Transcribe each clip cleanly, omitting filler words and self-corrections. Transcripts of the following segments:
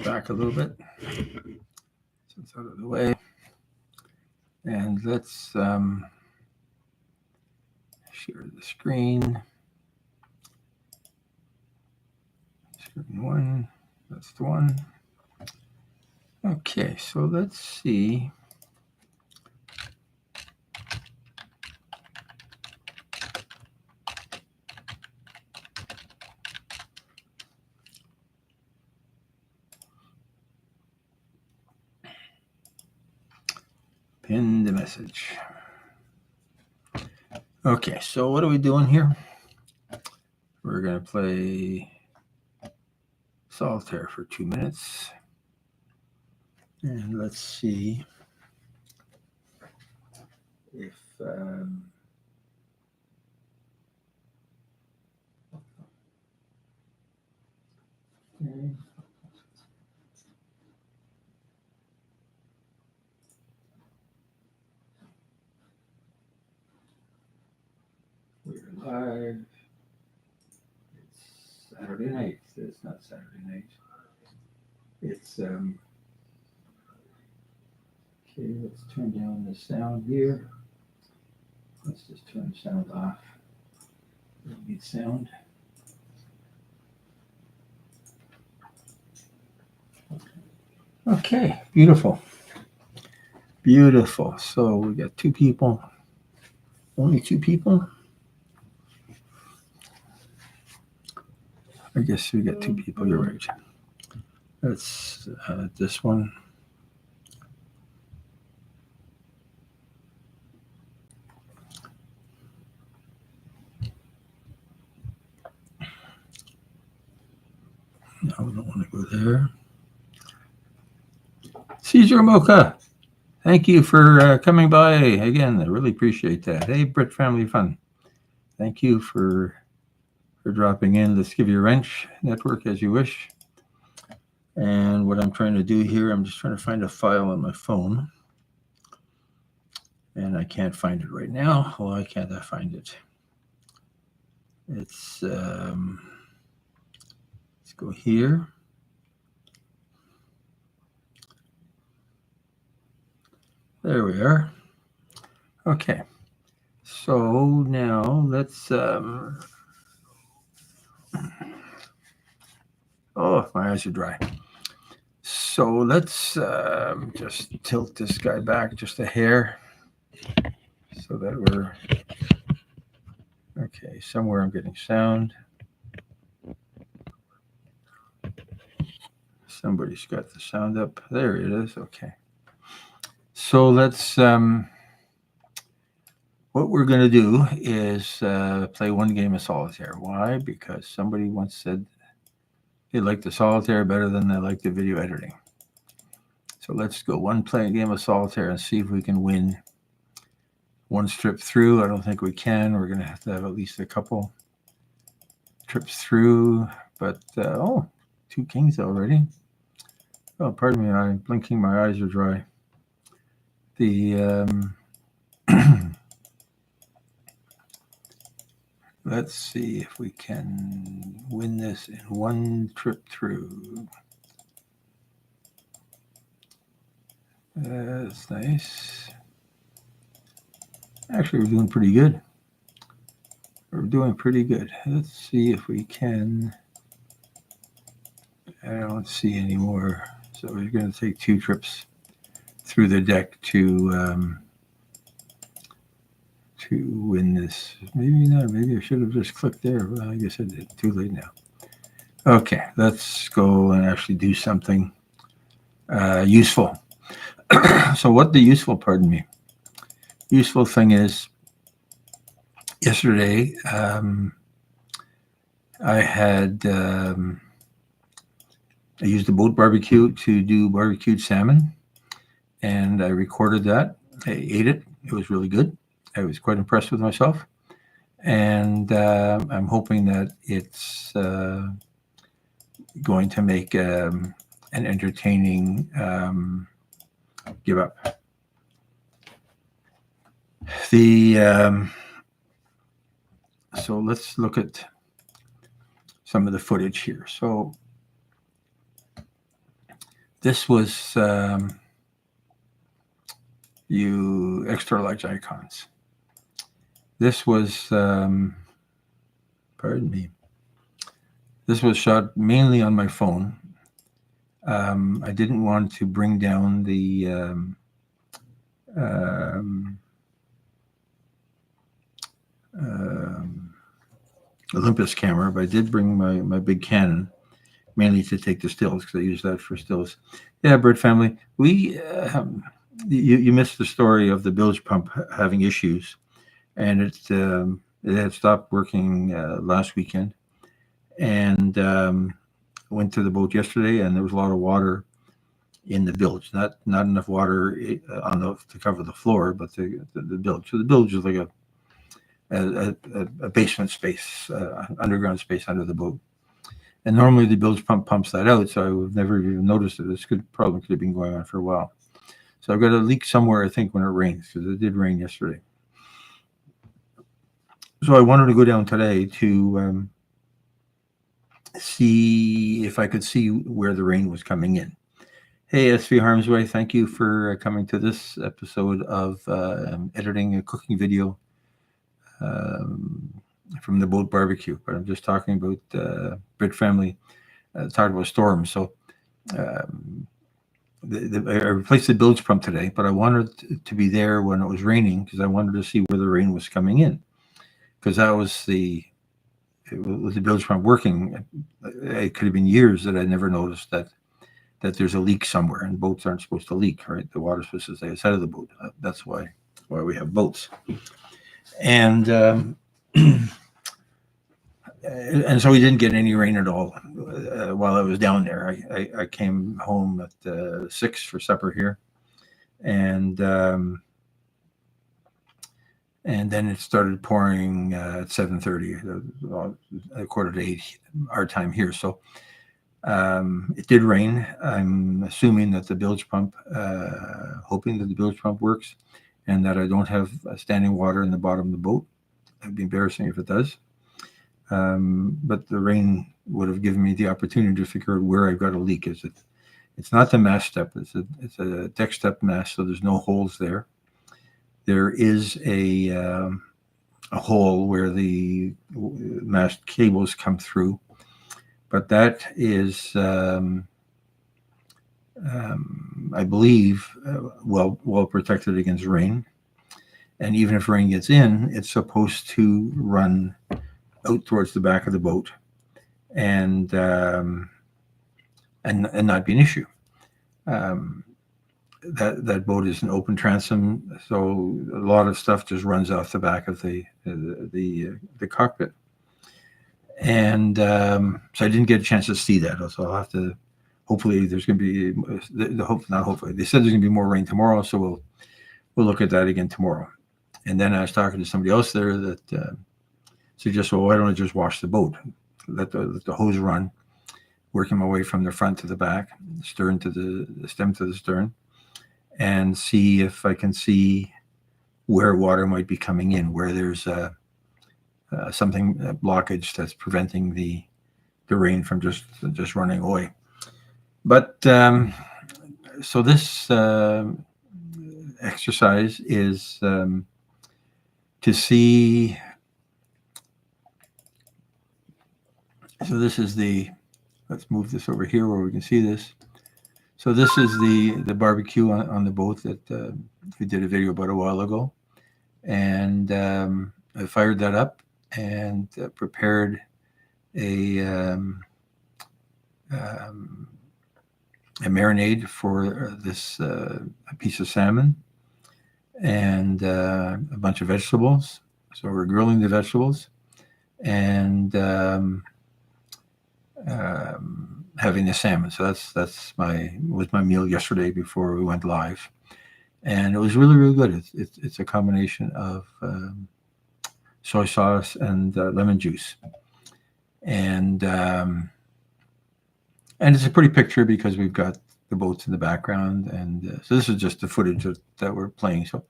back a little bit so it's out of the way. And let's share the screen. Screen one, that's the one. Okay, so let's see. Pin the message. Okay, so what are we doing here? We're going to play solitaire for 2 minutes. And let's see if okay. We're live. It's Saturday night. It's not Saturday night. It's okay, let's turn down the sound here. Let's just turn the sound off. We don't need sound. Okay, beautiful. Beautiful. So we got 2 people. Only 2 people. I guess we got 2 people. You're right. That's this one. No, we don't want to go there. Caesar Mocha, thank you for coming by again. I really appreciate that. Hey, Brit Family Fun, thank you for dropping in. Let's give you a wrench network as you wish. And what I'm trying to do here, I'm just trying to find a file on my phone. And I can't find it right now. Why can't I find it? It's, let's go here. There we are. Okay. So now let's, oh, my eyes are dry. So let's just tilt this guy back just a hair so that we're, okay, somewhere I'm getting sound. Somebody's got the sound up. There it is. Okay. So let's, what we're going to do is play one game of solitaire. Why? Because somebody once said they like the solitaire better than they like the video editing. So let's go play a game of solitaire and see if we can win one trip through. I don't think we can. We're going to have at least a couple trips through. But, 2 kings already. Oh, pardon me. I'm blinking. My eyes are dry. The let's see if we can win this in one trip through. That's nice. Actually, we're doing pretty good. We're doing pretty good. Let's see if we can. I don't see any more. So we're going to take 2 trips through the deck to win this. Maybe not. Maybe I should have just clicked there. Well, I guess I did. Too late now. Okay, let's go and actually do something useful. So what the useful thing is, yesterday I had I used the boat barbecue to do barbecued salmon, and I recorded that. I ate it. It was really good. I was quite impressed with myself, and I'm hoping that it's going to make an entertaining give up. So let's look at some of the footage here. So This was you extra large icons. This was, pardon me, this was shot mainly on my phone. I didn't want to bring down the um, Olympus camera, but I did bring my big Canon, mainly to take the stills because I use that for stills. Yeah, bird family, we you missed the story of the bilge pump having issues, and it had stopped working last weekend, and went to the boat yesterday, and there was a lot of water in the bilge. Not enough water to cover the floor, but the bilge. So the bilge is like a basement space, underground space under the boat. And normally the bilge pump pumps that out, so I would never even noticed it. This problem could have been going on for a while. So I've got a leak somewhere, I think, when it rains, because it did rain yesterday. So I wanted to go down today to see if I could see where the rain was coming in. Hey, SV Harmsway, thank you for coming to this episode of editing a cooking video from the boat barbecue. But I'm just talking about Brit family, talking about storms. So I replaced the bilge pump today, but I wanted to be there when it was raining because I wanted to see where the rain was coming in. Because that was with the bilge pump working, it could have been years that I never noticed that there's a leak somewhere, and boats aren't supposed to leak, right? The water's supposed to stay outside of the boat. That's why we have boats. And and so we didn't get any rain at all while I was down there. I came home at 6 for supper here, and then it started pouring at 7:30, a quarter to 8 our time here. So it did rain. I'm assuming that the bilge pump, hoping that the bilge pump works, and that I don't have standing water in the bottom of the boat. It'd be embarrassing if it does. But the rain would have given me the opportunity to figure out where I've got a leak. It's not the mast step. It's a deck step mast, so there's no holes there. There is a hole where the mast cables come through, but that is, I believe, well protected against rain. And even if rain gets in, it's supposed to run out towards the back of the boat and not be an issue. That boat is an open transom, so a lot of stuff just runs off the back of the cockpit. And so I didn't get a chance to see that. So I'll have to. Hopefully, there's going to be not hopefully. They said there's going to be more rain tomorrow, so we'll look at that again tomorrow. And then I was talking to somebody else there that suggested, well, why don't I just wash the boat, let the hose run, working my way from the front to the back, stern to the stem to the stern, and see if I can see where water might be coming in, where there's a blockage that's preventing the rain from just running away. But so this exercise is to see. So this is let's move this over here where we can see this. So this is the barbecue on the boat that we did a video about a while ago. And I fired that up and prepared a marinade for this a piece of salmon and a bunch of vegetables. So we're grilling the vegetables and having the salmon. So was my meal yesterday before we went live, and it was really, really good. It's a combination of soy sauce and lemon juice, and it's a pretty picture because we've got the boats in the background, and so this is just the footage that we're playing. So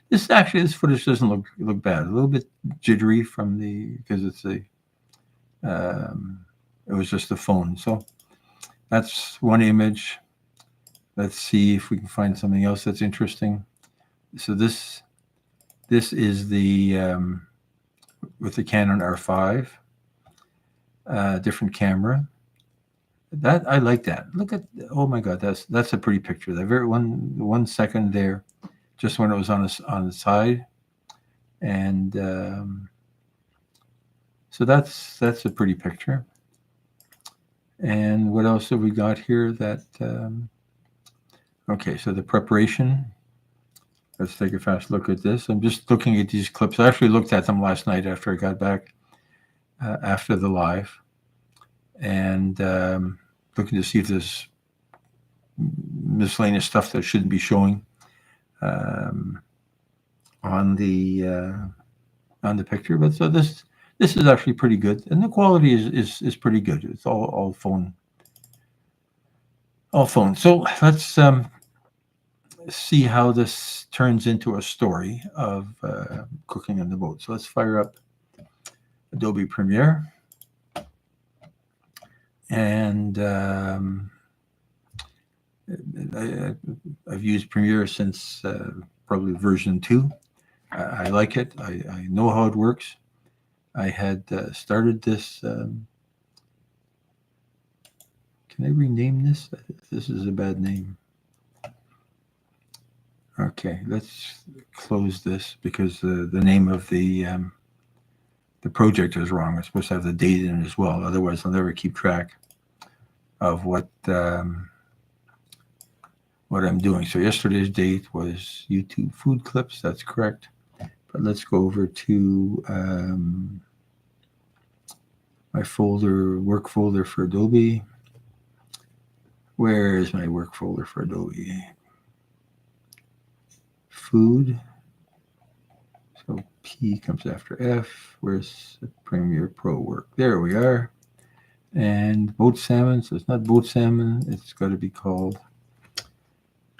this footage doesn't look bad. A little bit jittery because it's it was just the phone. So that's one image. let's see if we can find something else that's interesting. So this is the with the Canon R5, different camera. That I like that. Look at, oh my God, that's a pretty picture. The very 1 second there, just when it was on the side, and so that's a pretty picture. And what else have we got here? That okay, so the preparation. Let's take a fast look at this. I'm just looking at these clips. I actually looked at them last night after I got back after the live, and looking to see if there's miscellaneous stuff that shouldn't be showing on the picture. But so this is actually pretty good, and the quality is pretty good. It's all phone. So let's see how this turns into a story of cooking on the boat. So let's fire up Adobe Premiere, and I've used Premiere since probably version 2. I like it. I know how it works. I had started this. Can I rename this? This is a bad name. Okay, let's close this because the name of the project is wrong. It's supposed to have the date in it as well. Otherwise, I'll never keep track of what I'm doing. So yesterday's date was YouTube food clips. That's correct. But let's go over to my folder, work folder for Adobe. Where is my work folder for Adobe? Food. So P comes after F. Where's the Premiere Pro work? There we are. And boat salmon. So it's not boat salmon. It's got to be called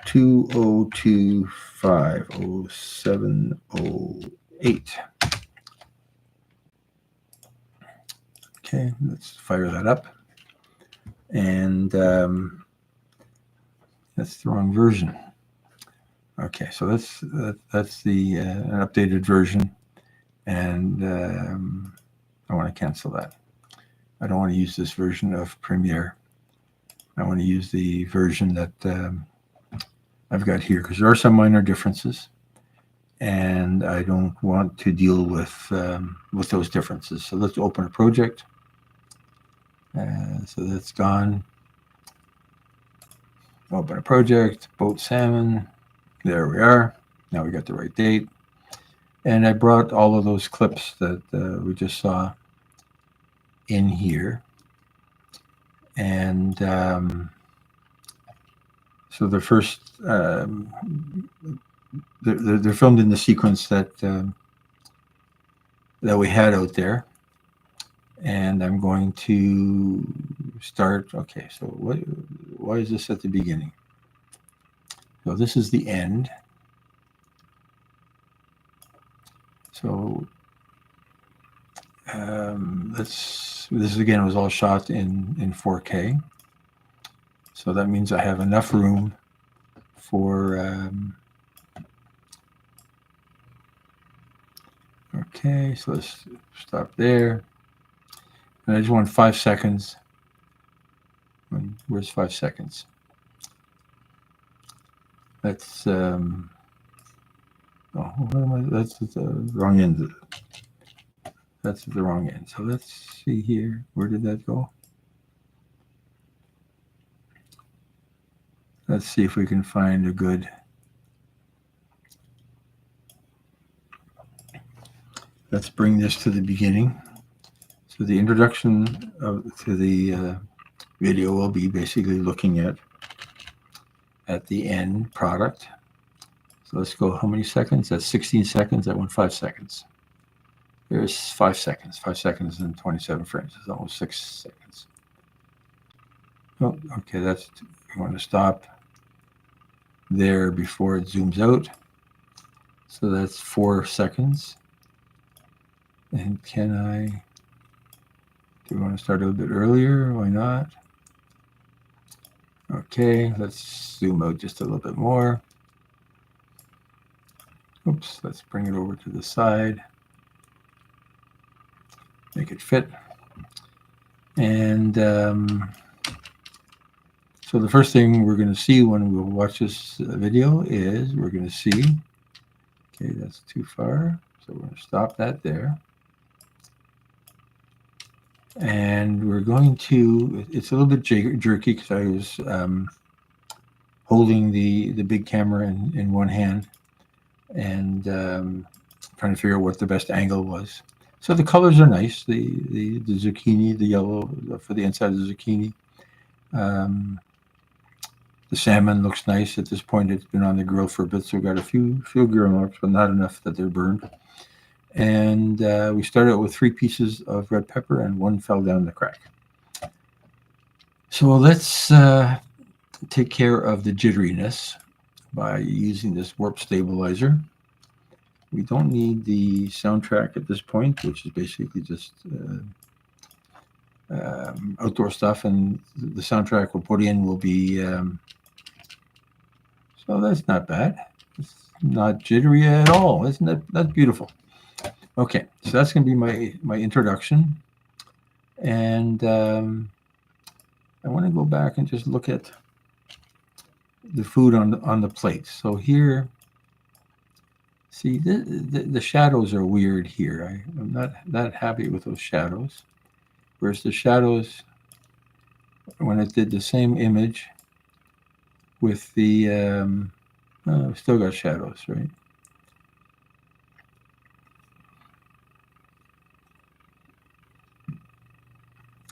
20250708. Okay, let's fire that up. And that's the wrong version. Okay, so that's the updated version, and I want to cancel that. I don't want to use this version of Premiere. I want to use the version that I've got here because there are some minor differences, and I don't want to deal with those differences. So let's open a project. So that's gone. Open a project, boat salmon. There we are. Now we got the right date. And I brought all of those clips that we just saw in here. And so the first, they're filmed in the sequence that we had out there. And I'm going to start. Okay, so why is this at the beginning? So this is the end. So this again was all shot in 4K. So that means I have enough room for okay, so let's stop there. And I just want 5 seconds. Where's 5 seconds? That's that's the wrong end. That's the wrong end. So let's see here. Where did that go? Let's see if we can find a good. Let's bring this to the beginning. So the introduction to the video will be basically looking at the end product. So let's go, how many seconds? That's 16 seconds. I want 5 seconds. There's 5 seconds. 5 seconds and 27 frames. It's almost 6 seconds. Oh, okay, that's, we want to stop there before it zooms out. So that's 4 seconds. And do we want to start a little bit earlier? Why not? Okay, let's zoom out just a little bit more. Oops, let's bring it over to the side. Make it fit. And so the first thing we're going to see when we watch this video is we're going to see, okay, that's too far. So we're going to stop that there. And we're going to, it's a little bit jerky because I was holding the big camera in one hand and trying to figure out what the best angle was. So the colors are nice. The zucchini, the yellow for the inside of the zucchini. The salmon looks nice. At this point, it's been on the grill for a bit, so we've got a few grill marks, but not enough that they're burned. And we started out with 3 pieces of red pepper, and 1 fell down the crack. So let's take care of the jitteriness by using this warp stabilizer. We don't need the soundtrack at this point, which is basically just outdoor stuff, and the soundtrack we'll put in will be so that's not bad. It's not jittery at all. Isn't that's beautiful? Okay, so that's going to be my introduction, and I want to go back and just look at the food on the plate. So here, see the shadows are weird here. I'm not that happy with those shadows. Whereas the shadows, when it did the same image with the, still got shadows, right?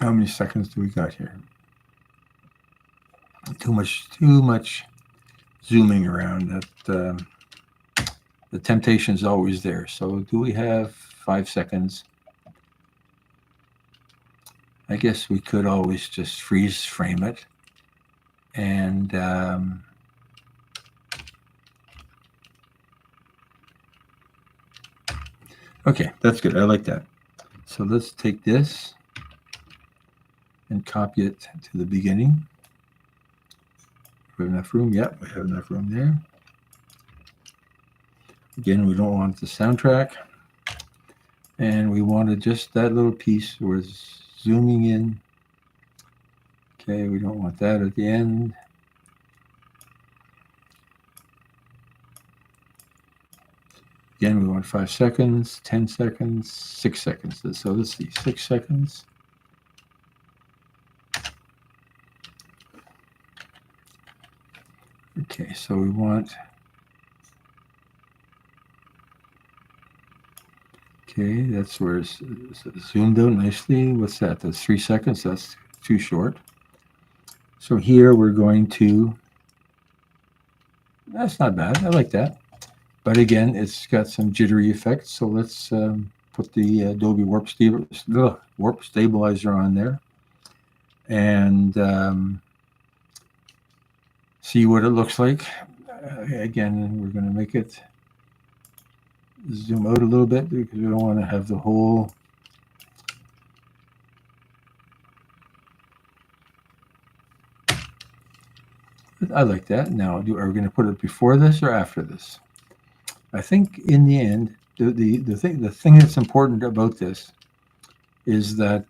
How many seconds do we got here? Too much zooming around. That the temptation is always there. So do we have 5 seconds? I guess we could always just freeze frame it. And okay, that's good. I like that. So let's take this and copy it to the beginning. We have enough room? Yep, we have enough room there. Again, we don't want the soundtrack. And we wanted just that little piece. We're zooming in. Okay, we don't want that at the end. Again, we want 5 seconds, 10 seconds, 6 seconds. So let's see, 6 seconds. Okay, so we want, okay, that's where it's zoomed out nicely. What's that? That's 3 seconds. That's too short. So here we're going to, that's not bad. I like that. But again, it's got some jittery effects. So let's put the Adobe Warp Stabilizer on there and see what it looks like. Again, we're going to make it zoom out a little bit because we don't want to have the whole. I like that. Now, are we going to put it before this or after this? I think in the end, the thing that's important about this is that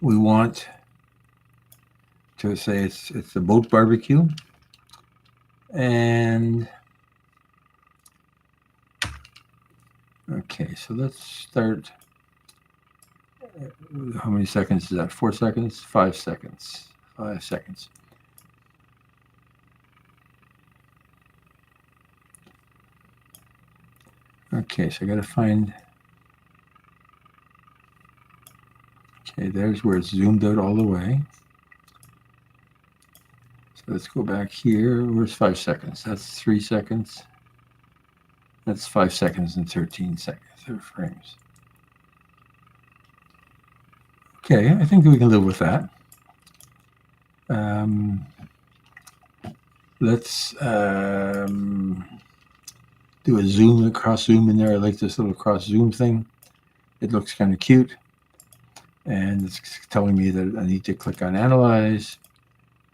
we want to say it's a boat barbecue, and okay, so let's start. How many seconds is that? 4 seconds? 5 seconds. 5 seconds. Okay, so I got to find. Okay, there's where it's zoomed out all the way. So let's go back here. Where's 5 seconds? That's 3 seconds. That's 5 seconds and 13 seconds frames. Okay, I think we can live with that. Let's do a cross zoom in there. I like this little cross zoom thing. It looks kind of cute. And it's telling me that I need to click on Analyze,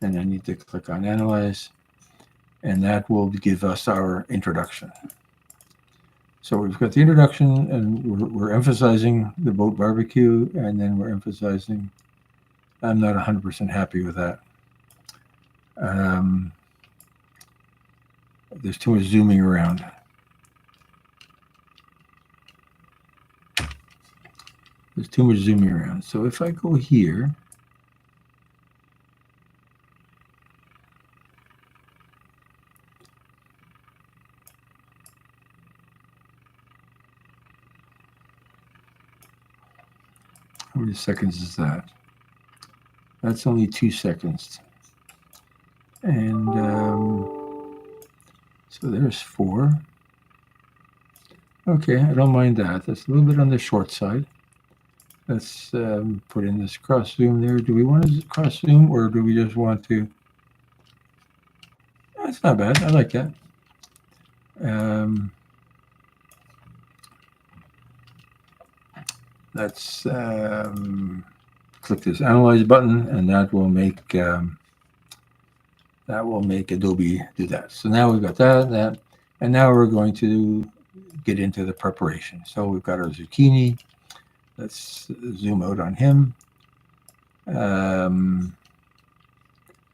and I need to click on Analyze, and that will give us our introduction. So we've got the introduction, and we're emphasizing the boat barbecue, and then we're emphasizing, I'm not 100% happy with that. There's too much zooming around. There's too much zooming around. So if I go here, how many seconds is that? That's only 2 seconds. And so there's 4. Okay, I don't mind that. That's a little bit on the short side. Let's put in this cross zoom there. Do we want to cross zoom, or do we just want to? That's not bad. I like that. Let's click this Analyze button, and that will make Adobe do that. So now we've got that, and now we're going to get into the preparation. So we've got our zucchini. Let's zoom out on him.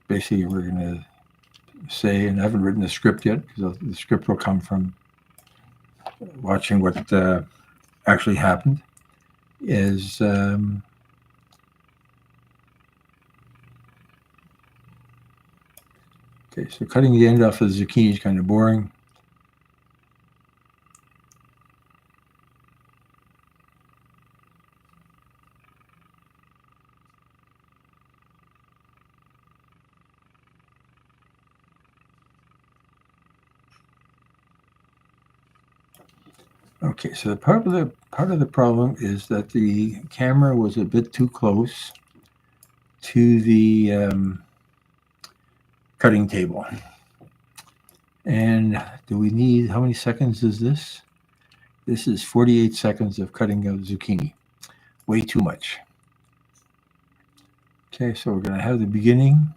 Basically, we're going to say, and I haven't written the script yet, because the script will come from watching what actually happened, is okay, so cutting the end off of the zucchini is kind of boring. Okay, so part of the problem is that the camera was a bit too close to the cutting table. And do we need, how many seconds is this? This is 48 seconds of cutting a zucchini. Way too much. Okay, so we're going to have the beginning.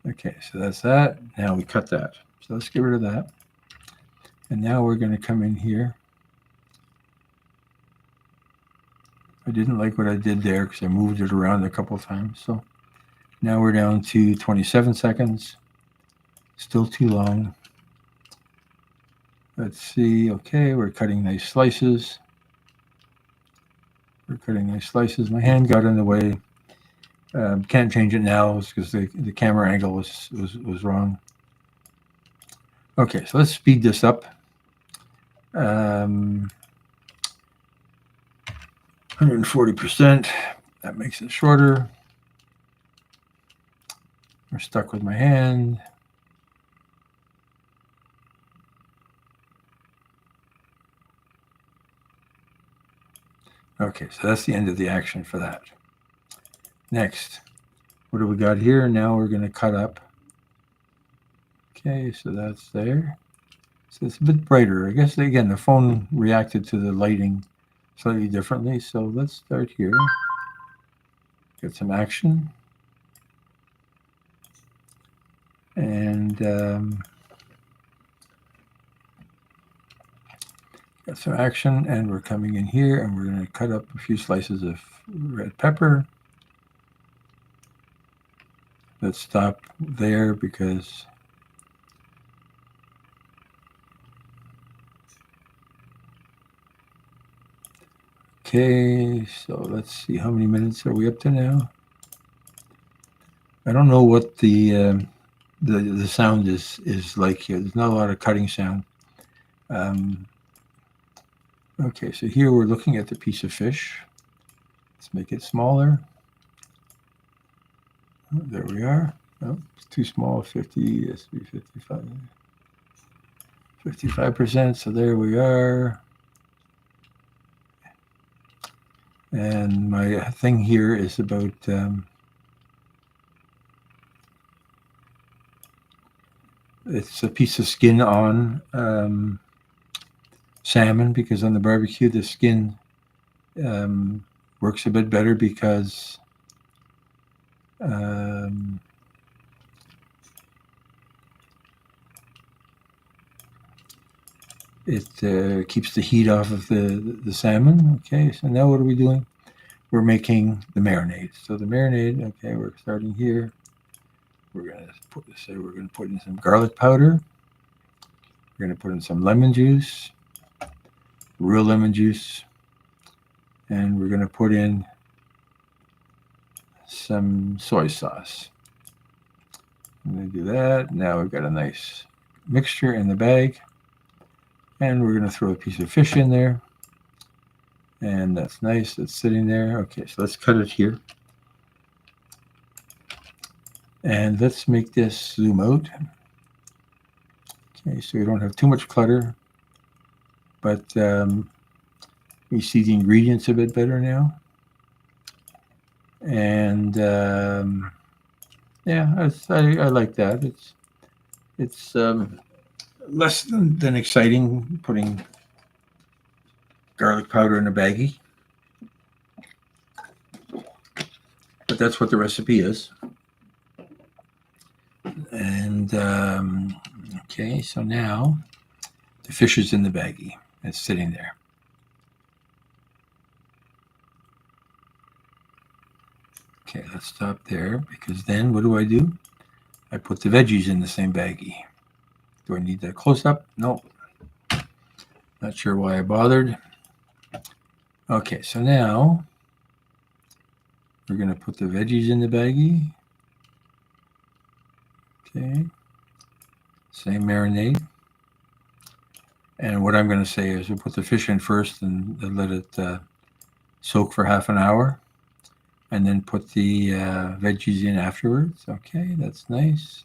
Okay, so that's that. Now we cut that. So let's get rid of that. And now we're going to come in here. I didn't like what I did there because I moved it around a couple of times. So now we're down to 27 seconds. Still too long. Let's see. Okay, we're cutting nice slices. My hand got in the way. Can't change it now because the camera angle was wrong. Okay, so let's speed this up. 140%. That makes it shorter. We're stuck with my hand. Okay, so that's the end of the action for that. Next, what do we got here? Now we're going to cut up. Okay, so that's there. So it's a bit brighter. I guess, again, the phone reacted to the lighting slightly differently. So let's start here. Get some action. And got some action, and we're coming in here, and we're going to cut up a few slices of red pepper. Let's stop there because okay, so let's see, how many minutes are we up to now? I don't know what the sound is like here. There's not a lot of cutting sound. Okay, so here we're looking at the piece of fish. Let's make it smaller. Oh, there we are. Oh, it's too small. 50, has to be 55. 55%, so there we are. And my thing here is about it's a piece of skin on salmon, because on the barbecue the skin works a bit better because it keeps the heat off of the salmon. Okay, so now what are we doing? We're making the marinade. So the marinade, okay, we're starting here. We're going to put in some garlic powder. We're going to put in some lemon juice, real lemon juice, and we're going to put in some soy sauce. I'm going to do that. Now we've got a nice mixture in the bag, and we're going to throw a piece of fish in there, and that's nice. It's sitting there. Okay, so let's cut it here, and let's make this zoom out. Okay, so we don't have too much clutter, but you see the ingredients a bit better now. And yeah, I like that. It's less than exciting putting garlic powder in a baggie, but that's what the recipe is. And okay, so now the fish is in the baggie. It's sitting there. Okay, let's stop there, because then what do? I put the veggies in the same baggie. Do I need that close-up? No. Not sure why I bothered. Okay, so now we're going to put the veggies in the baggie. Okay. Same marinade. And what I'm going to say is we'll put the fish in first and let it soak for half an hour, and then put the veggies in afterwards. Okay, that's nice.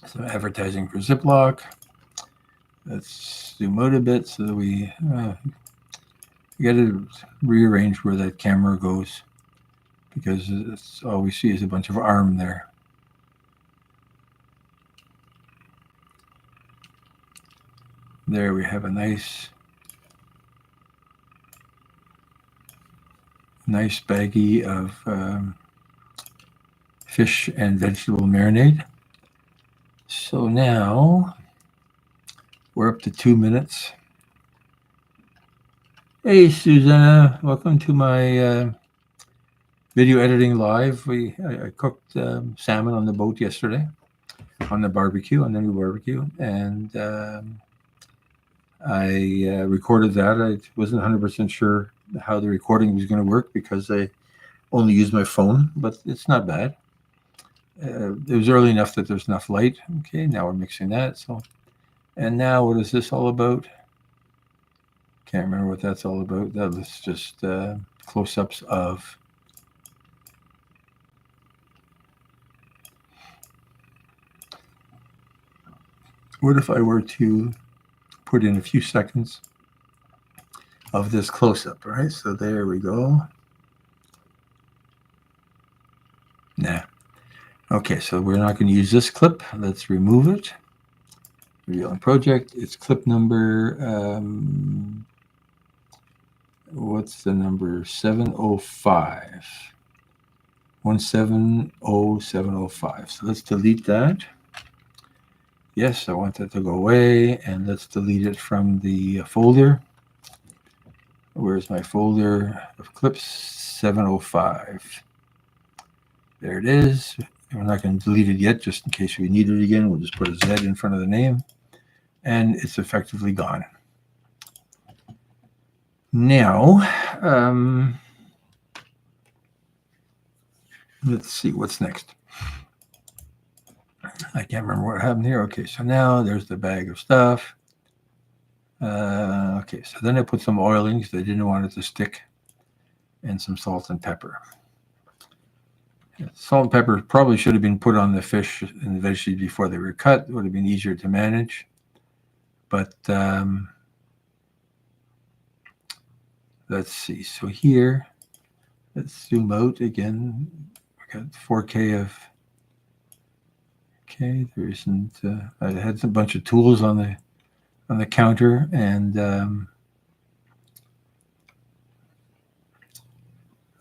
Some advertising for Ziploc. Let's zoom out a bit so that we got to rearrange where that camera goes, because it's all we see is a bunch of arm there. There we have a nice baggie of fish and vegetable marinade. So now we're up to 2 minutes. Hey, Susanna, welcome to my video editing live. I cooked salmon on the boat yesterday on the barbecue, on the new barbecue, and I recorded that. I wasn't 100% sure how the recording was going to work because I only used my phone, but it's not bad. It was early enough that there's enough light. Okay, now we're mixing that. So, and now what is this all about? Can't remember what that's all about. That was just close-ups of what if I were to put in a few seconds of this close-up, right? So there we go. Nah. Okay, so we're not going to use this clip. Let's remove it. Review on project. It's clip number, what's the number? 705. 170705. So let's delete that. Yes, I want that to go away, and let's delete it from the folder. Where's my folder of clips? 705. There it is. We're not going to delete it yet, just in case we need it again. We'll just put a Z in front of the name, and it's effectively gone. Now, let's see what's next. I can't remember what happened here. Okay, so now there's the bag of stuff. Okay, so then I put some oil in because I didn't want it to stick, and some salt and pepper. Salt and pepper probably should have been put on the fish and the veggies before they were cut. It would have been easier to manage. But let's see. So here, let's zoom out again. I got 4K of. Okay, there isn't. I had a bunch of tools on the counter, and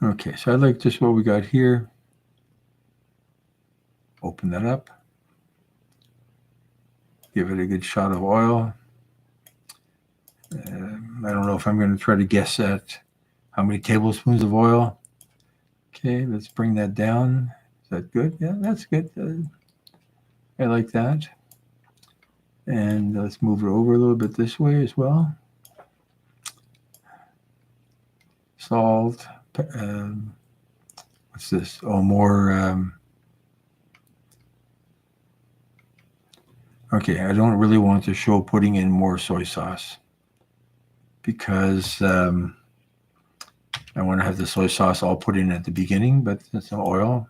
Okay, so I like just what we got here. Open that up. Give it a good shot of oil. I don't know if I'm going to try to guess at how many tablespoons of oil. Okay, let's bring that down. Is that good? Yeah, that's good. I like that. And let's move it over a little bit this way as well. Salt. What's this? Oh, more. Okay, I don't really want to show putting in more soy sauce because I want to have the soy sauce all put in at the beginning, but that's some oil.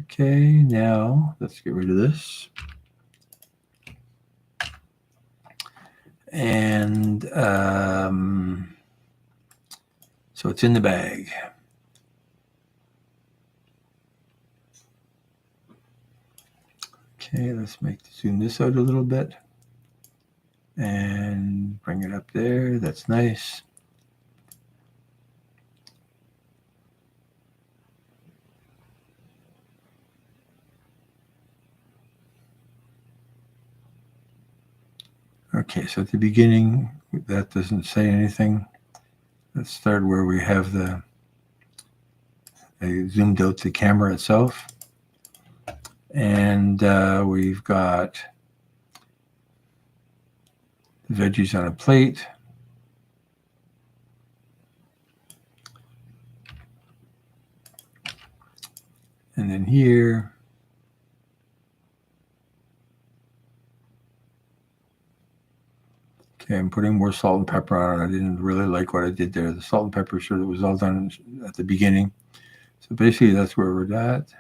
Okay, now let's get rid of this. And so it's in the bag. Okay, let's zoom this out a little bit and bring it up there. That's nice. Okay, so at the beginning, that doesn't say anything. Let's start where we have I zoomed out the camera itself. And we've got the veggies on a plate. And then here, okay, I'm putting more salt and pepper on it. I didn't really like what I did there. The salt and pepper sure it was all done at the beginning. So basically that's where we're at.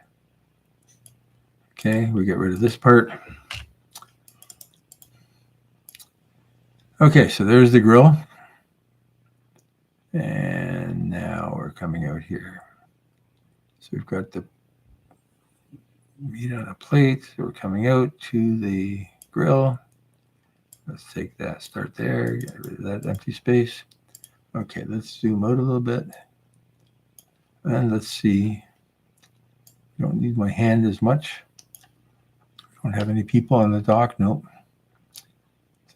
Okay, we get rid of this part. Okay, so there's the grill. And now we're coming out here. So we've got the meat on a plate. So we're coming out to the grill. Let's take that, start there, get rid of that empty space. Okay, let's zoom out a little bit. And let's see. I don't need my hand as much. I don't have any people on the dock. Nope. So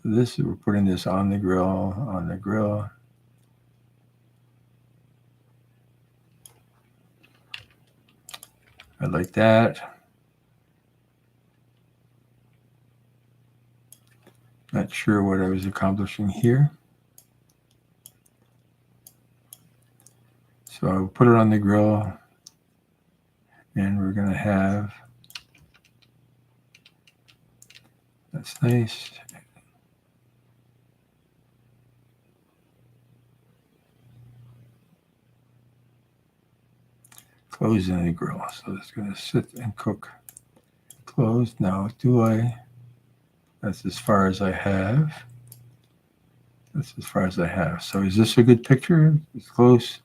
this, we're putting this on the grill, I like that. Not sure what I was accomplishing here. So I'll put it on the grill, and we're going to have, that's nice. Closing the grill. So it's going to sit and cook. Closed. Now, that's as far as I have. That's as far as I have. So is this a good picture? It's close.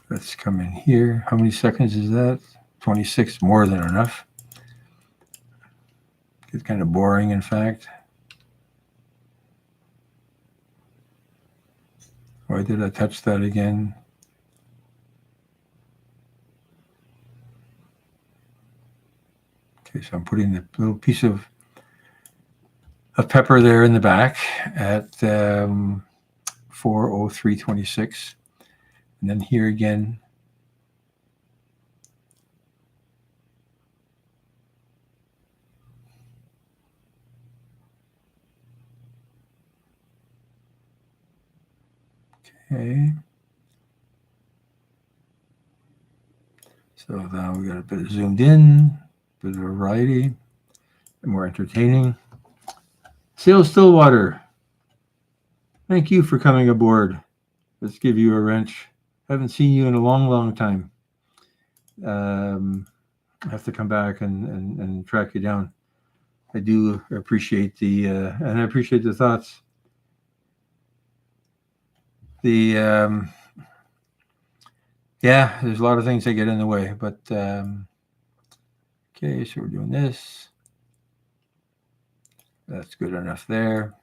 Let's come in here. How many seconds is that? 26, more than enough. It's kind of boring, in fact. Why did I touch that again? Okay, so I'm putting the little piece of pepper there in the back at 4:03:26. And then here again, okay. So now we got a bit of zoomed in, a bit of variety, and more entertaining. Sail Stillwater, thank you for coming aboard. Let's give you a wrench. Haven't seen you in a long, long time. I have to come back and track you down. I do appreciate and I appreciate the thoughts. Yeah, there's a lot of things that get in the way, but okay, so we're doing this. That's good enough there.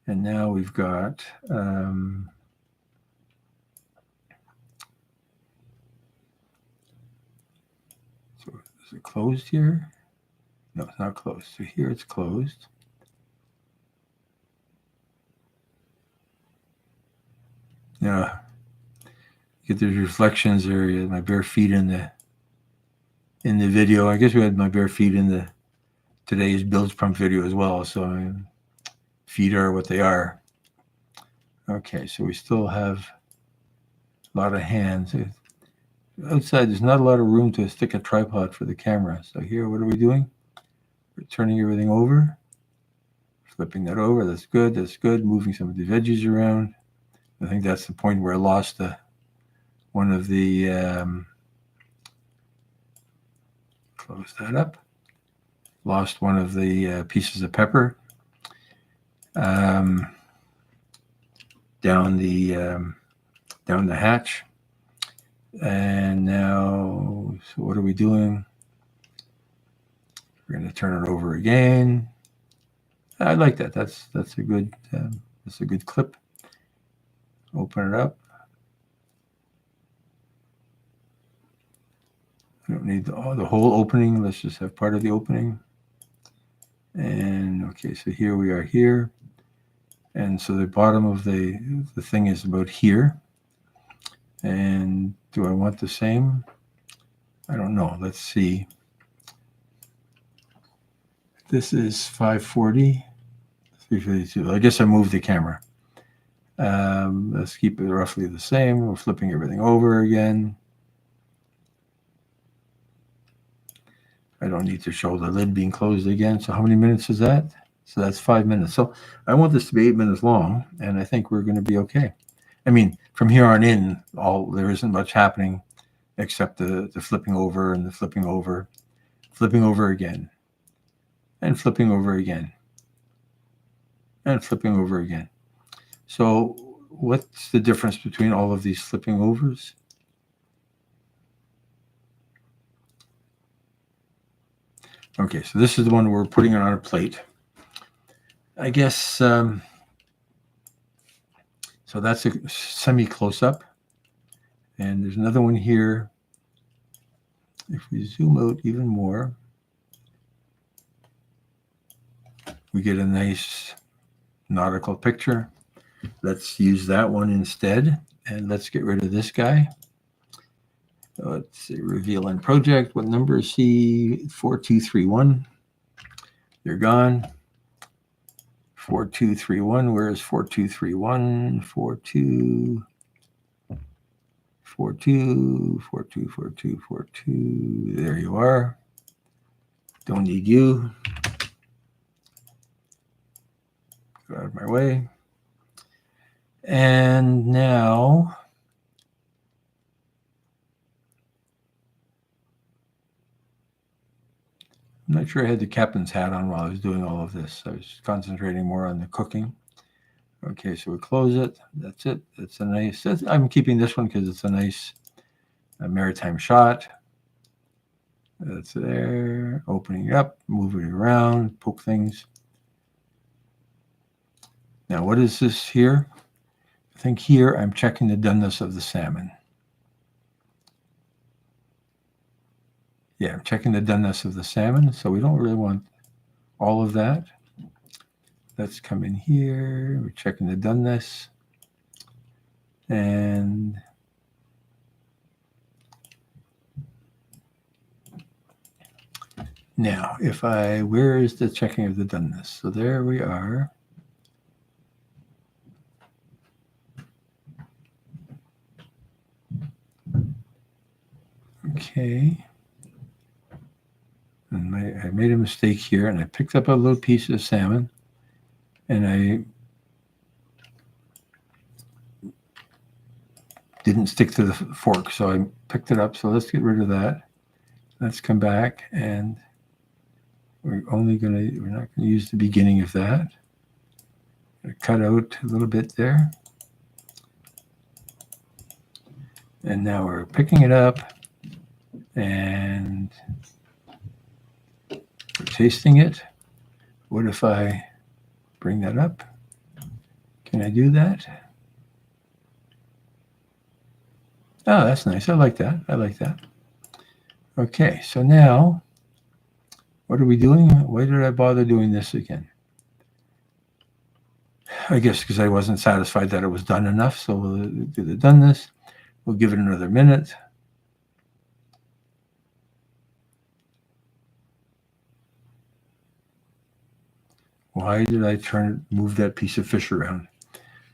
And now we've got so is it closed here? No, it's not closed. So here it's closed. Now get these reflections there. My bare feet in the video. I guess we had my bare feet in the today's bilge pump video as well. So feet are what they are. Okay, so we still have a lot of hands. Outside, there's not a lot of room to stick a tripod for the camera. So here, what are we doing? We're turning everything over, flipping that over. That's good. That's good. Moving some of the veggies around. I think that's the point where I lost one of the. Close that up. Lost one of the pieces of pepper down the hatch. And now, so what are we doing? We're going to turn it over again. I like that. That's a good clip. Open it up. I don't need the whole opening. Let's just have part of the opening. And okay, so here we are here. And so the bottom of the thing is about here. And do I want the same? I don't know. Let's see. This is 540, 352. I guess I moved the camera. Let's keep it roughly the same. We're flipping everything over again. I don't need to show the lid being closed again. So how many minutes is that? So that's 5 minutes. So I want this to be 8 minutes long, and I think we're going to be okay. I mean, from here on in, there isn't much happening except the flipping over and the flipping over again, and flipping over again, and flipping over again. So what's the difference between all of these flipping overs? Okay, so this is the one we're putting it on a plate. I guess, so that's a semi-close-up. And there's another one here. If we zoom out even more, we get a nice nautical picture. Let's use that one instead. And let's get rid of this guy. Let's see, reveal in project. What number is he? 4231. They're gone. 4231. Where is 4231? 42. 42. There you are. Don't need you. Get out of my way. And now I'm not sure I had the captain's hat on while I was doing all of this. I was concentrating more on the cooking. Okay, so we close it. That's it. It's a nice, I'm keeping this one because it's a nice maritime shot. That's there. Opening it up, moving it around, poke things. Now, what is this here? I think here I'm checking the doneness of the salmon. Yeah, I'm checking the doneness of the salmon, so we don't really want all of that. Let's come in here. We're checking the doneness. And now, where is the checking of the doneness? So there we are. Okay. And I made a mistake here, and I picked up a little piece of salmon, and I didn't stick to the fork, so I picked it up. So let's get rid of that. Let's come back, and we're not going to use the beginning of that. Cut out a little bit there. And now we're picking it up, and we're tasting it. What if I bring that up? Can I do that? Oh, that's nice. I like that. I like that. Okay, so now, what are we doing? Why did I bother doing this again? I guess because I wasn't satisfied that it was done enough. So we'll do the done this. We'll give it another minute. Why did I move that piece of fish around?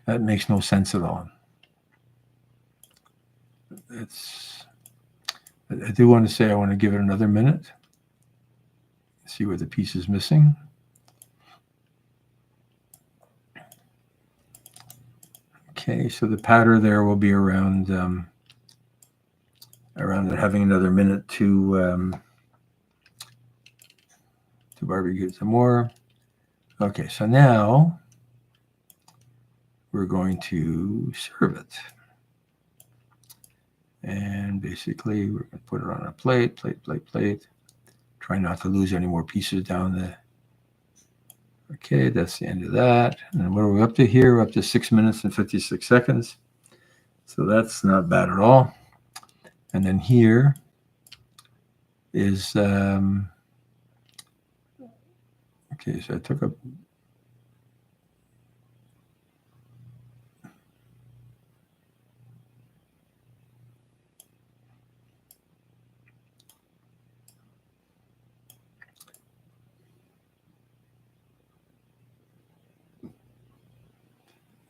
That makes no sense at all. I do want to say I want to give it another minute. See where the piece is missing. Okay, so the pattern there will be around it having another minute to barbecue some more. Okay, so now we're going to serve it. And basically, we're going to put it on a plate. Try not to lose any more pieces down the... Okay, that's the end of that. And what are we up to here? We're up to 6 minutes and 56 seconds. So that's not bad at all. And then here is... okay, so I took a...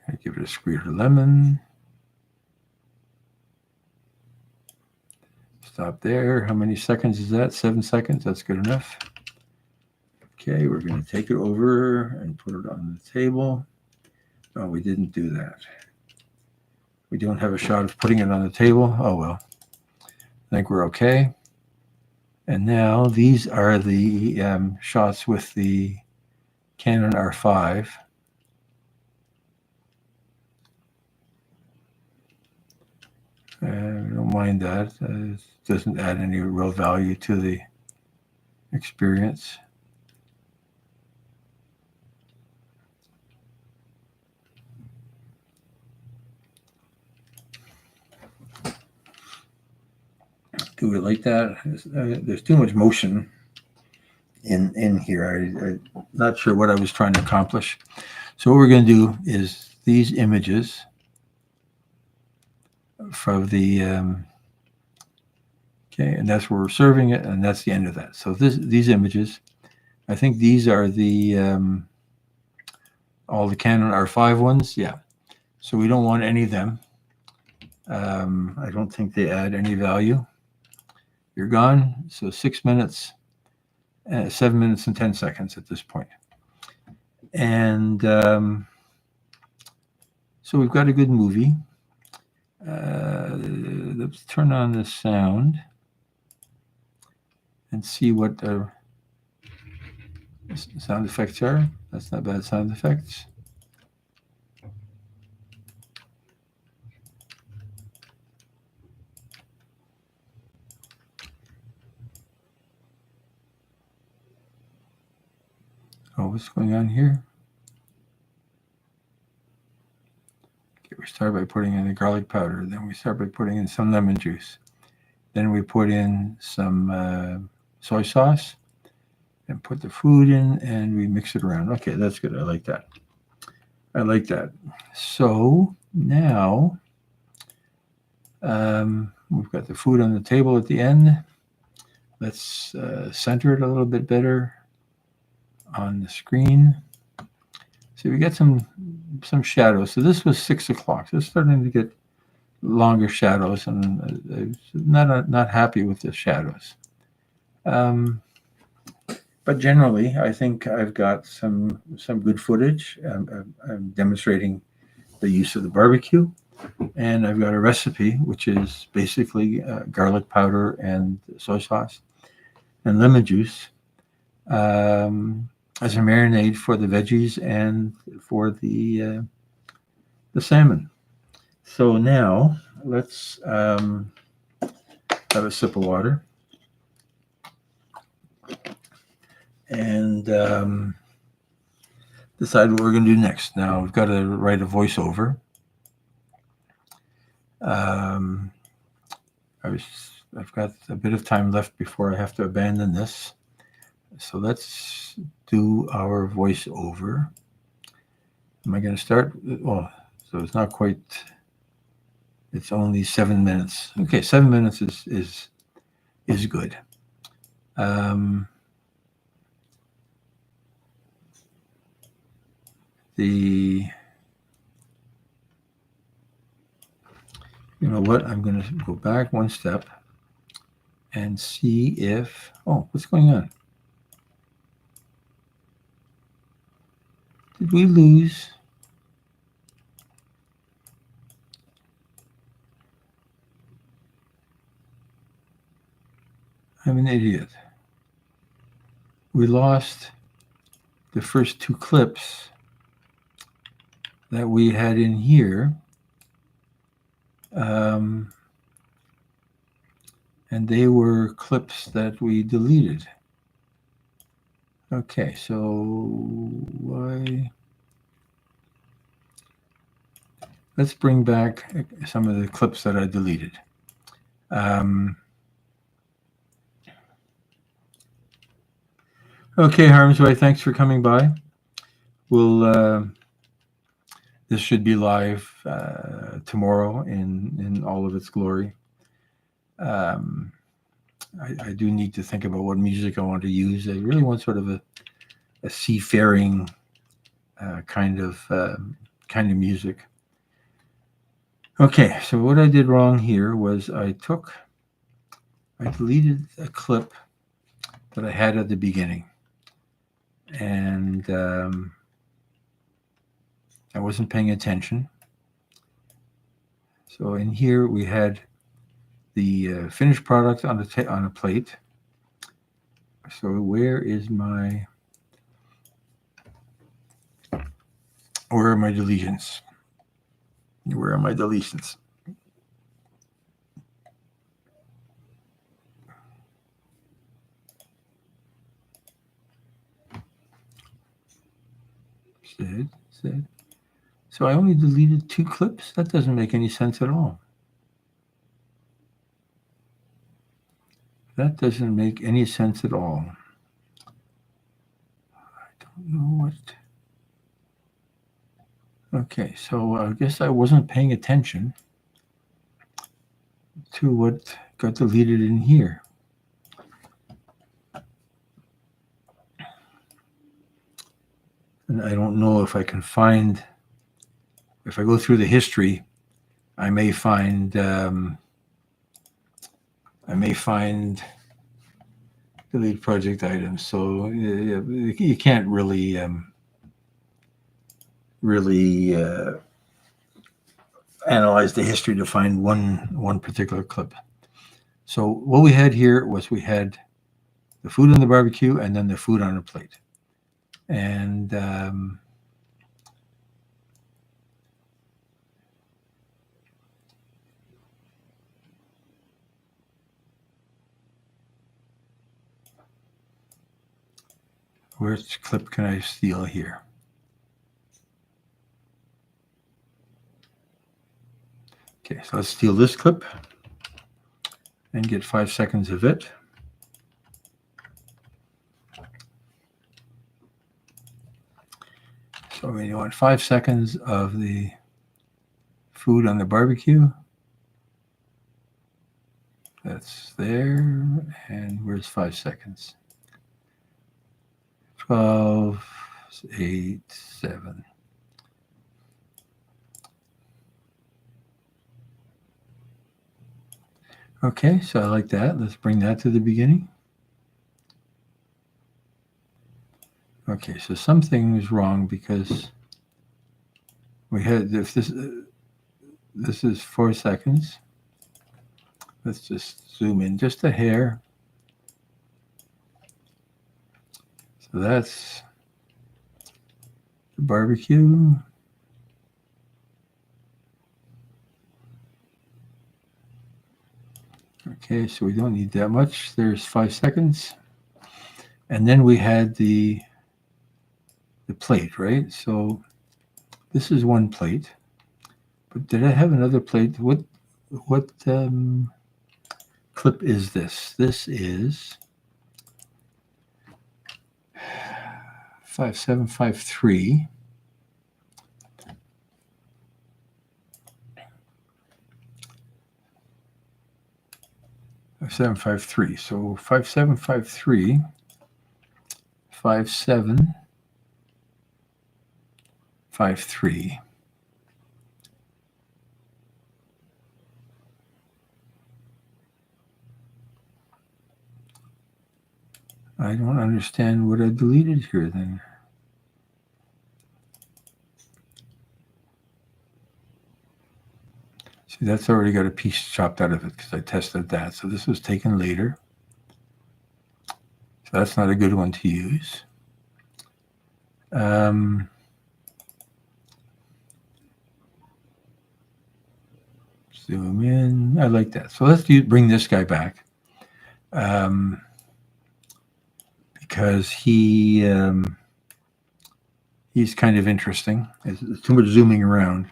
I give it a squeeze of lemon. Stop there. How many seconds is that? 7 seconds. That's good enough. Okay, we're going to take it over and put it on the table. Oh, we didn't do that. We don't have a shot of putting it on the table. Oh, well. I think we're okay. And now these are the shots with the Canon R5. I don't mind that. It doesn't add any real value to the experience. Do it like that. There's too much motion in here. I'm not sure what I was trying to accomplish. So what we're going to do is these images from the okay, and that's where we're serving it, and that's the end of that. So these images, I think these are the all the Canon R5 ones. Yeah. So we don't want any of them. I don't think they add any value. You're gone. So 6 minutes, 7 minutes and 10 seconds at this point. And so we've got a good movie. Let's turn on the sound and see what the sound effects are. That's not bad sound effects. Oh, what's going on here? Okay, we start by putting in the garlic powder. Then we start by putting in some lemon juice. Then we put in some soy sauce and put the food in, and we mix it around. Okay, that's good. I like that. I like that. So now we've got the food on the table at the end. Let's center it a little bit better on the screen. So we got some shadows. So this was 6 o'clock. So it's starting to get longer shadows, and I'm not happy with the shadows. But generally, I think I've got some good footage. I'm demonstrating the use of the barbecue, and I've got a recipe which is basically garlic powder and soy sauce and lemon juice as a marinade for the veggies and for the salmon. So now let's have a sip of water. And decide what we're going to do next. Now we've got to write a voiceover. I've got a bit of time left before I have to abandon this. So let's do our voiceover. Am I going to start? Well, so it's not quite. It's only 7 minutes. Okay, 7 minutes is good. You know what? I'm going to go back one step and see if. Oh, what's going on? Did we lose? I'm an idiot. We lost the first two clips that we had in here. And they were clips that we deleted. Okay, so why? Let's bring back some of the clips that I deleted. Okay, Harmsway, thanks for coming by. This should be live tomorrow in all of its glory. I do need to think about what music I want to use. I really want sort of a seafaring kind of music. Okay, so what I did wrong here was I deleted a clip that I had at the beginning, and I wasn't paying attention. So in here we had the finished product on a plate. So where are my deletions? Where are my deletions? Said. So I only deleted 2 clips? That doesn't make any sense at all. That doesn't make any sense at all. I don't know what. Okay, so I guess I wasn't paying attention to what got deleted in here. And I don't know if I can find, if I go through the history, I may find delete project items. So you can't really analyze the history to find one particular clip. So what we had here was we had the food on the barbecue and then the food on a plate. And which clip can I steal here? Okay, so let's steal this clip and get 5 seconds of it. So we want 5 seconds of the food on the barbecue. That's there. And where's 5 seconds? 12, 8, 7. Okay, so I like that. Let's bring that to the beginning. Okay, so something is wrong because we had, if this is 4 seconds. Let's just zoom in just a hair. So that's the barbecue. Okay, so we don't need that much. There's 5 seconds. And then we had the the plate, right? So this is one plate. But did I have another plate? What clip is this? This is 5753. 5753. So 5753, 5753. I don't understand what I deleted here then. See, that's already got a piece chopped out of it because I tested that. So this was taken later. So that's not a good one to use. Zoom in. I like that. So let's bring this guy back because he's kind of interesting. It's too much zooming around,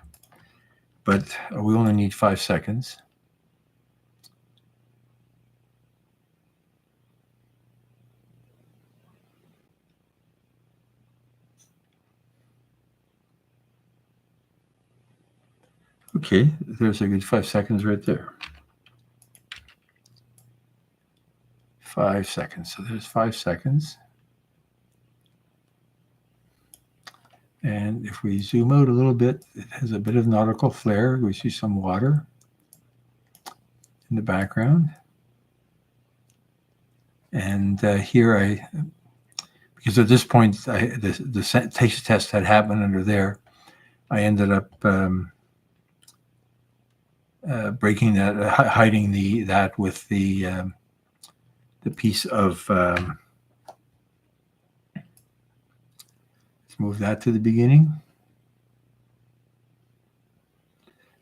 but we only need 5 seconds. Okay, there's a good 5 seconds right there. 5 seconds. So there's 5 seconds. And if we zoom out a little bit, it has a bit of nautical flair. We see some water in the background. And here because at this point, the taste test had happened under there, I ended up breaking that, hiding that with the piece of. Let's move that to the beginning.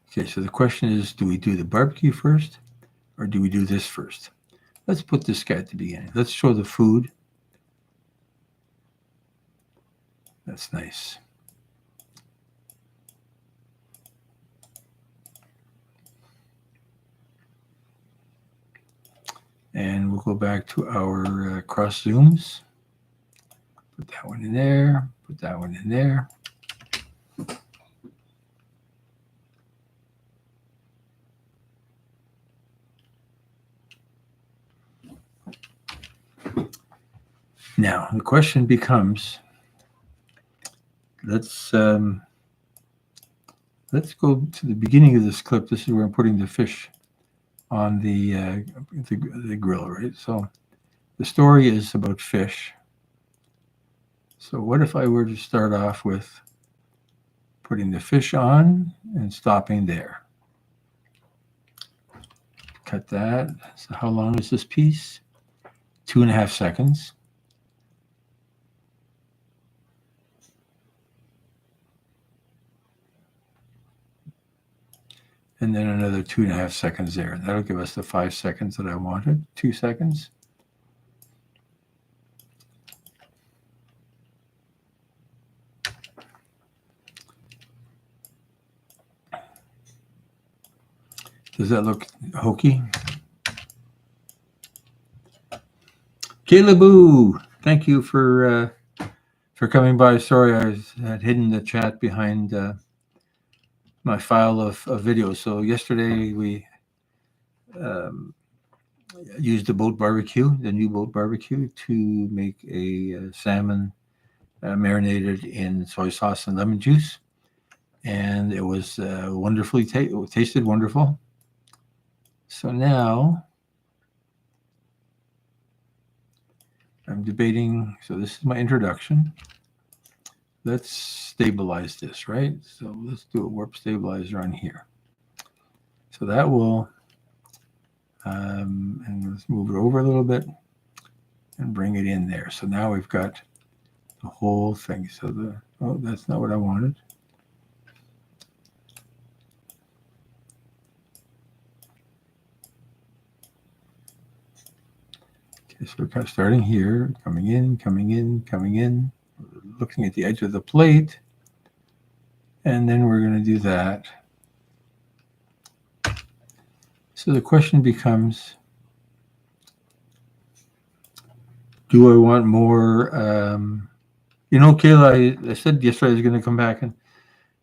Okay, so the question is, do we do the barbecue first, or do we do this first? Let's put this guy at the beginning. Let's show the food. That's nice. And we'll go back to our cross zooms. Put that one in there. Put that one in there. Now, the question becomes, let's go to the beginning of this clip. This is where I'm putting the fish on the grill, right? So the story is about fish. So what if I were to start off with putting the fish on and stopping there? Cut that. So how long is this piece? 2.5 seconds. And then another 2.5 seconds there. That'll give us the 5 seconds that I wanted. 2 seconds. Does that look hokey? Caleboo, thank you for coming by. Sorry, I had hidden the chat behind my file of videos. So yesterday we used the boat barbecue, the new boat barbecue, to make a salmon marinated in soy sauce and lemon juice, and it was wonderfully tasted wonderful. So now I'm debating. So this is my introduction. Let's stabilize this, right? So let's do a warp stabilizer on here. So that will, and let's move it over a little bit and bring it in there. So now we've got the whole thing. So oh, that's not what I wanted. Okay, so we're starting here, coming in, coming in, coming in. looking at the edge of the plate, and then we're going to do that. So the question becomes, do I want more? Kayla, I said yesterday I was going to come back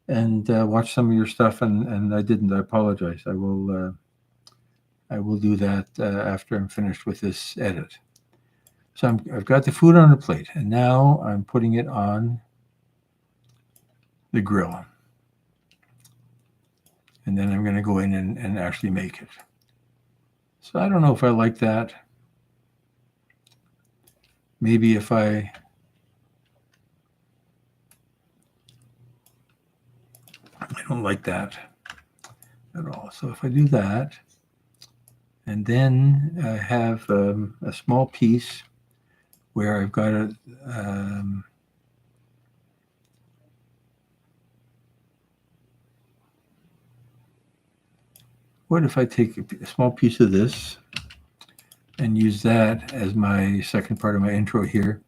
and watch some of your stuff, and I didn't. I apologize. I will do that after I'm finished with this edit. So I've got the food on the plate, and now I'm putting it on the grill. And then I'm going to go in and actually make it. So I don't know if I like that. Maybe if I don't like that at all. So if I do that, and then I have a small piece where I've got a what if I take a small piece of this and use that as my second part of my intro here,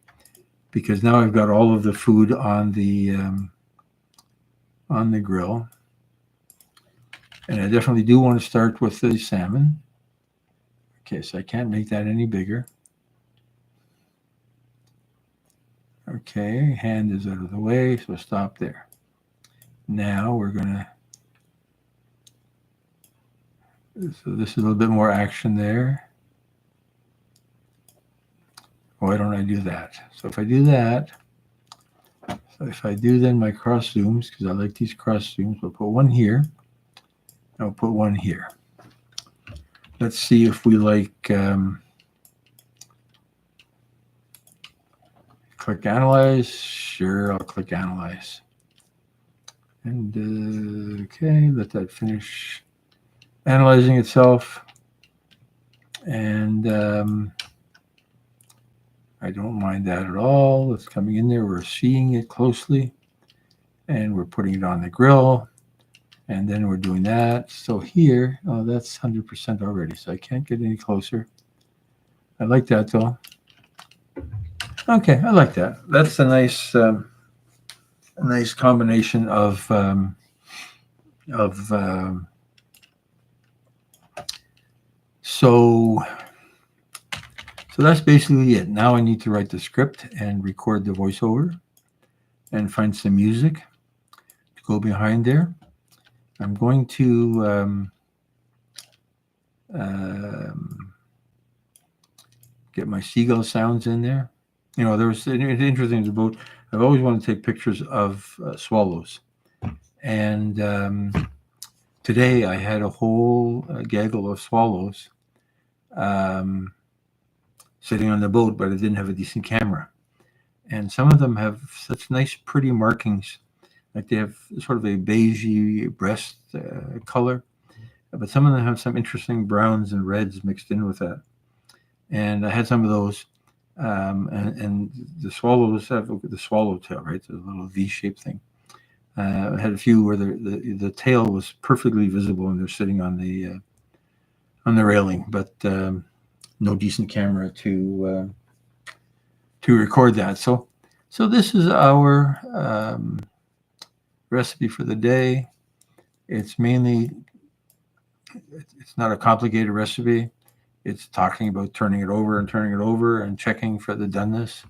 because now I've got all of the food on the grill, and I definitely do want to start with the salmon. Okay, so I can't make that any bigger. Okay, hand is out of the way, so stop there. Now we're gonna. So this is a little bit more action there. Why don't I do that? So if I do that, then my cross zooms, because I like these cross zooms, we'll put one here. I'll put one here. Let's see if we like click analyze. Sure, I'll click analyze. And okay, let that finish analyzing itself. And I don't mind that at all. It's coming in there. We're seeing it closely. And we're putting it on the grill. And then we're doing that. So here, oh, that's 100% already. So I can't get any closer. I like that, though. Okay, I like that. That's a nice combination of so that's basically it. Now I need to write the script and record the voiceover and find some music to go behind there. I'm going to get my seagull sounds in there. There was interesting about. I've always wanted to take pictures of swallows, and today I had a whole gaggle of swallows sitting on the boat, but I didn't have a decent camera. And some of them have such nice, pretty markings. Like they have sort of a beigey breast color, but some of them have some interesting browns and reds mixed in with that. And I had some of those. And the swallows have the swallowtail, right? The little V-shaped thing. I had a few where the tail was perfectly visible and they're sitting on the railing, but no decent camera to record that. So this is our recipe for the day. It's not a complicated recipe. It's talking about turning it over and checking for the doneness.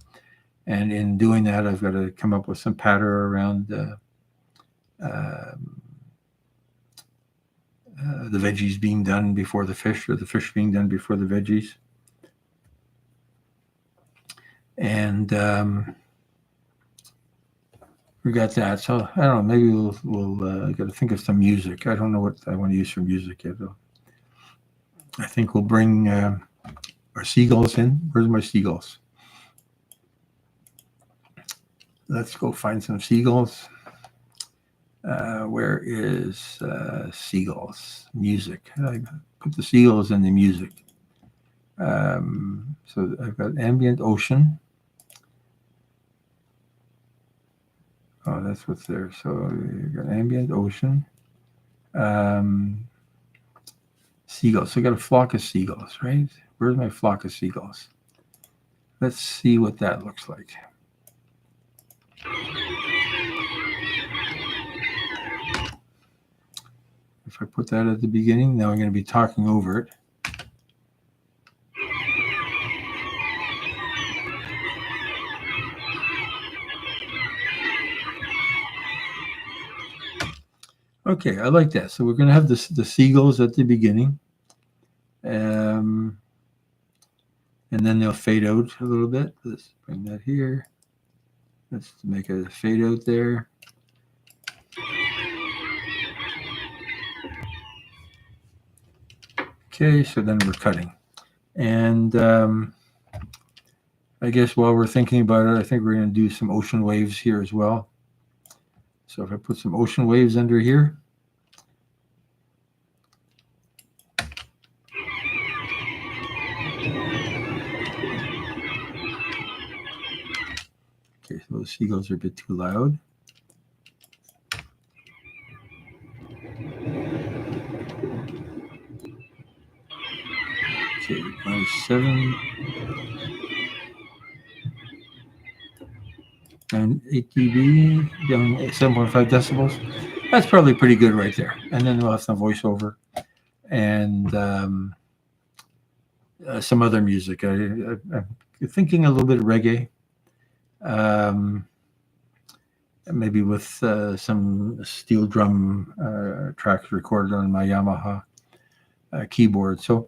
And in doing that, I've got to come up with some patter around the veggies being done before the fish, or the fish being done before the veggies. And we got that. So I don't know. Maybe we'll got to think of some music. I don't know what I want to use for music yet, though. I think we'll bring our seagulls in. Where's my seagulls? Let's go find some seagulls. Where is seagulls? Music. I put the seagulls in the music. So I've got ambient ocean. Oh, that's what's there. So you've got ambient ocean. Seagulls. So I got a flock of seagulls, right? Where's my flock of seagulls? Let's see what that looks like. if I put that at the beginning, now I'm going to be talking over it. Okay, I like that. So we're going to have the seagulls at the beginning. And then they'll fade out a little bit. Let's bring that here. Let's make a fade out there. Okay, so then we're cutting. And I guess while we're thinking about it, I think we're going to do some ocean waves here as well. So if I put some ocean waves under here. Okay, so those seagulls are a bit too loud. Okay, -7 and 8 dB, down 7.5 decibels. That's probably pretty good right there. And then we'll have some voiceover and some other music. I'm thinking a little bit of reggae. Maybe with some steel drum tracks recorded on my Yamaha keyboard. So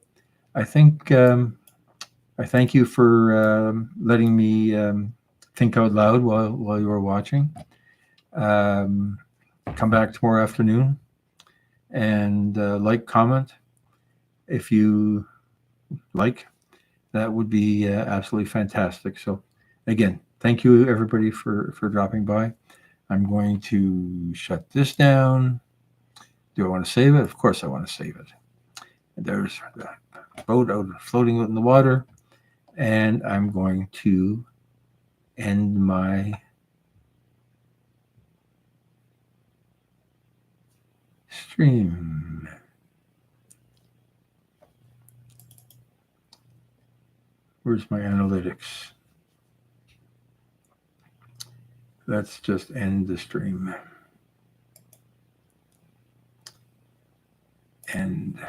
I think I thank you for letting me think out loud while you were watching. Come back tomorrow afternoon and like, comment if you like. That would be absolutely fantastic. So again, thank you everybody for dropping by. I'm going to shut this down. Do I want to save it? Of course I want to save it. There's the boat floating out in the water. And I'm going to end my stream. Where's my analytics? Let's just end the stream. End.